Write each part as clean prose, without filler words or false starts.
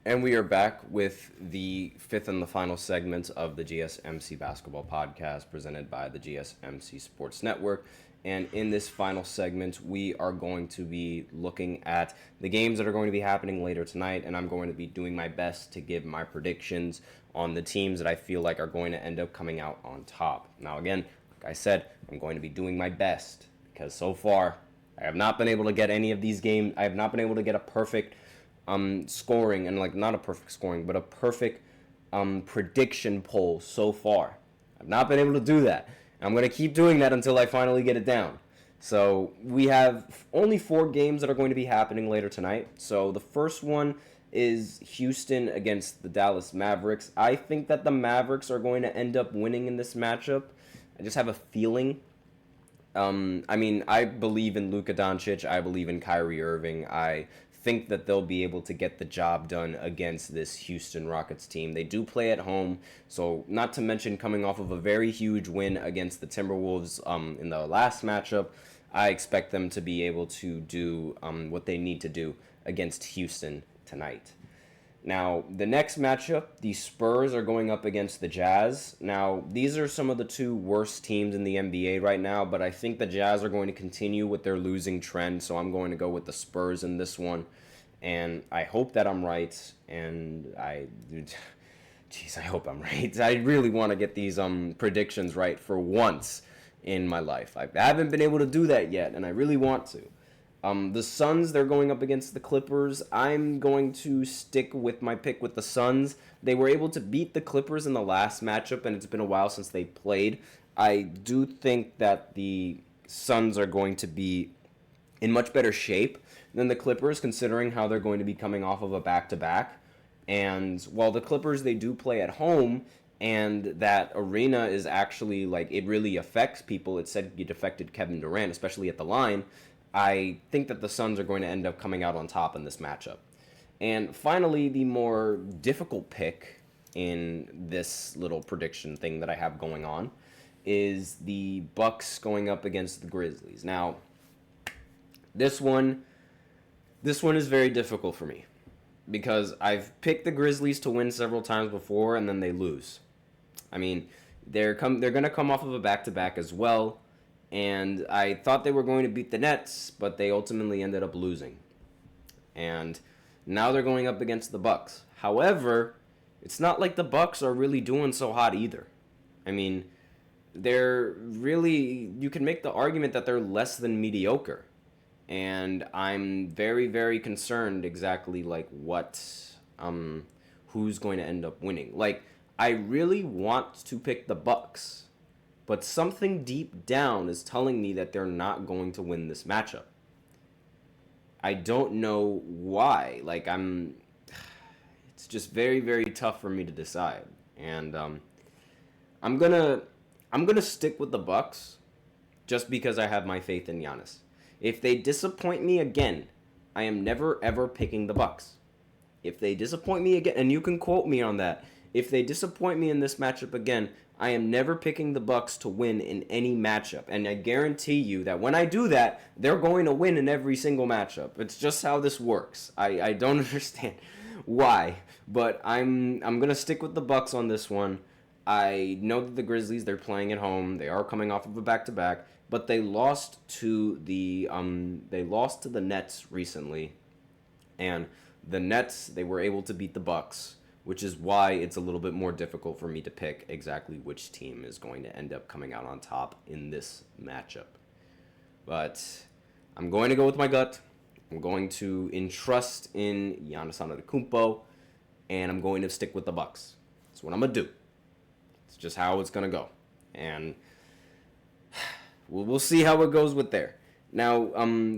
And we are back with the fifth and the final segment of the GSMC Basketball Podcast presented by the GSMC Sports Network. And in this final segment, we are going to be looking at the games that are going to be happening later tonight, and I'm going to be doing my best to give my predictions on the teams that I feel like are going to end up coming out on top. Now, again, like I said, I'm going to be doing my best because so far I have not been able to get any of these games. I have not been able to get a perfect scoring, and not a perfect scoring, but a perfect prediction poll so far. I've not been able to do that. I'm going to keep doing that until I finally get it down. So we have only 4 games that are going to be happening later tonight. So the first one is Houston against the Dallas Mavericks. I think that the Mavericks are going to end up winning in this matchup. I just have a feeling. I believe in Luka Doncic. I believe in Kyrie Irving. I think that they'll be able to get the job done against this Houston Rockets team. They do play at home, so not to mention coming off of a very huge win against the Timberwolves in the last matchup, I expect them to be able to do what they need to do against Houston tonight. Now, the next matchup, the Spurs are going up against the Jazz. Now, these are some of the 2 worst teams in the NBA right now, but I think the Jazz are going to continue with their losing trend, so I'm going to go with the Spurs in this one. And I hope that I'm right, and I hope I'm right. I really want to get these predictions right for once in my life. I haven't been able to do that yet, and I really want to. The Suns, they're going up against the Clippers. I'm going to stick with my pick with the Suns. They were able to beat the Clippers in the last matchup, and it's been a while since they played. I do think that the Suns are going to be in much better shape than the Clippers, considering how they're going to be coming off of a back-to-back. And while the Clippers, they do play at home, and that arena is actually, it really affects people. It said it affected Kevin Durant, especially at the line. I think that the Suns are going to end up coming out on top in this matchup. And finally, the more difficult pick in this little prediction thing that I have going on is the Bucks going up against the Grizzlies. Now, this one is very difficult for me because I've picked the Grizzlies to win several times before and then they lose. I mean, they're going to come off of a back-to-back as well. And I thought they were going to beat the Nets, but they ultimately ended up losing. And now they're going up against the Bucks. However, it's not like the Bucks are really doing so hot either. I mean, you can make the argument that they're less than mediocre. And I'm very, very concerned exactly who's going to end up winning. I really want to pick the Bucks. But something deep down is telling me that they're not going to win this matchup. I don't know why. It's just very, very tough for me to decide. And I'm gonna stick with the Bucks just because I have my faith in Giannis. If they disappoint me again, I am never ever picking the Bucks. If they disappoint me again, and you can quote me on that, if they disappoint me in this matchup again, I am never picking the Bucks to win in any matchup. And I guarantee you that when I do that, they're going to win in every single matchup. It's just how this works. I don't understand why, but I'm going to stick with the Bucks on this one. I know that the Grizzlies, they're playing at home. They are coming off of a back-to-back, but they lost to the Nets recently. And the Nets, they were able to beat the Bucks, which is why it's a little bit more difficult for me to pick exactly which team is going to end up coming out on top in this matchup. But I'm going to go with my gut. I'm going to entrust in Giannis Antetokounmpo, and I'm going to stick with the Bucks. That's what I'm going to do. It's just how it's going to go. And we'll see how it goes with there. Now,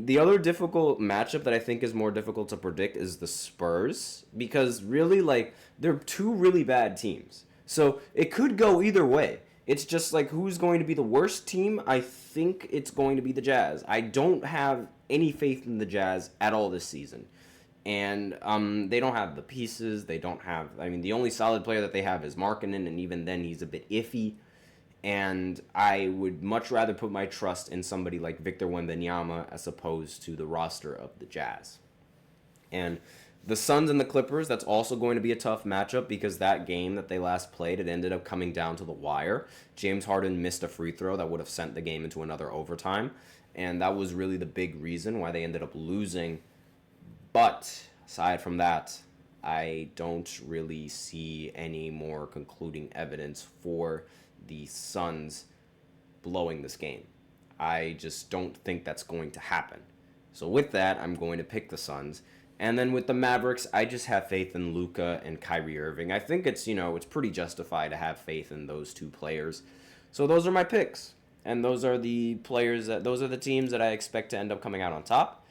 the other difficult matchup that I think is more difficult to predict is the Spurs, because really, they're 2 really bad teams. So it could go either way. It's just who's going to be the worst team? I think it's going to be the Jazz. I don't have any faith in the Jazz at all this season. And they don't have the pieces. They don't have, the only solid player that they have is Markkanen, and even then he's a bit iffy. And I would much rather put my trust in somebody like Victor Wembanyama as opposed to the roster of the Jazz. And The Suns and the Clippers, that's also going to be a tough matchup because that game that they last played, it ended up coming down to the wire. James Harden missed a free throw that would have sent the game into another overtime, and that was really the big reason why they ended up losing. But aside from that, I don't really see any more concluding evidence for the Suns blowing this game. I just don't think that's going to happen. So with that, I'm going to pick the Suns. And then with the Mavericks, I just have faith in Luka and Kyrie Irving. I think it's pretty justified to have faith in those two players. So those are my picks. And those are the teams that I expect to end up coming out on top.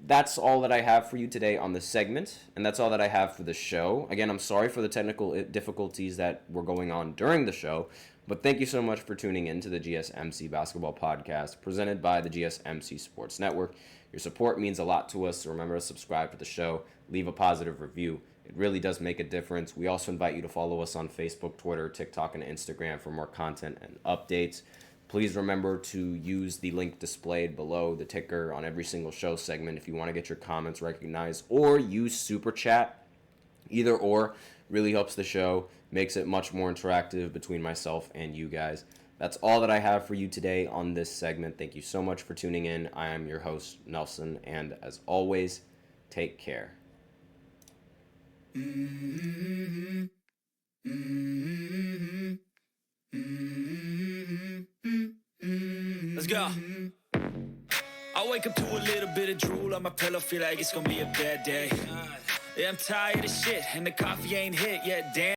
That's all that I have for you today on this segment, and that's all that I have for the show. Again, I'm sorry for the technical difficulties that were going on during the show, but thank you so much for tuning in to the GSMC Basketball Podcast presented by the GSMC Sports Network. Your support means a lot to us, so remember to subscribe to the show, leave a positive review. It really does make a difference. We also invite you to follow us on Facebook, Twitter, TikTok, and Instagram for more content and updates. Please remember to use the link displayed below the ticker on every single show segment if you want to get your comments recognized, or use Super Chat. Either or really helps the show, makes it much more interactive between myself and you guys. That's all that I have for you today on this segment. Thank you so much for tuning in. I am your host, Nelson, and as always, take care. Let's go. I wake up to a little bit of drool on my pillow, feel like it's gonna be a bad day. Yeah, I'm tired of shit, and the coffee ain't hit yet, damn.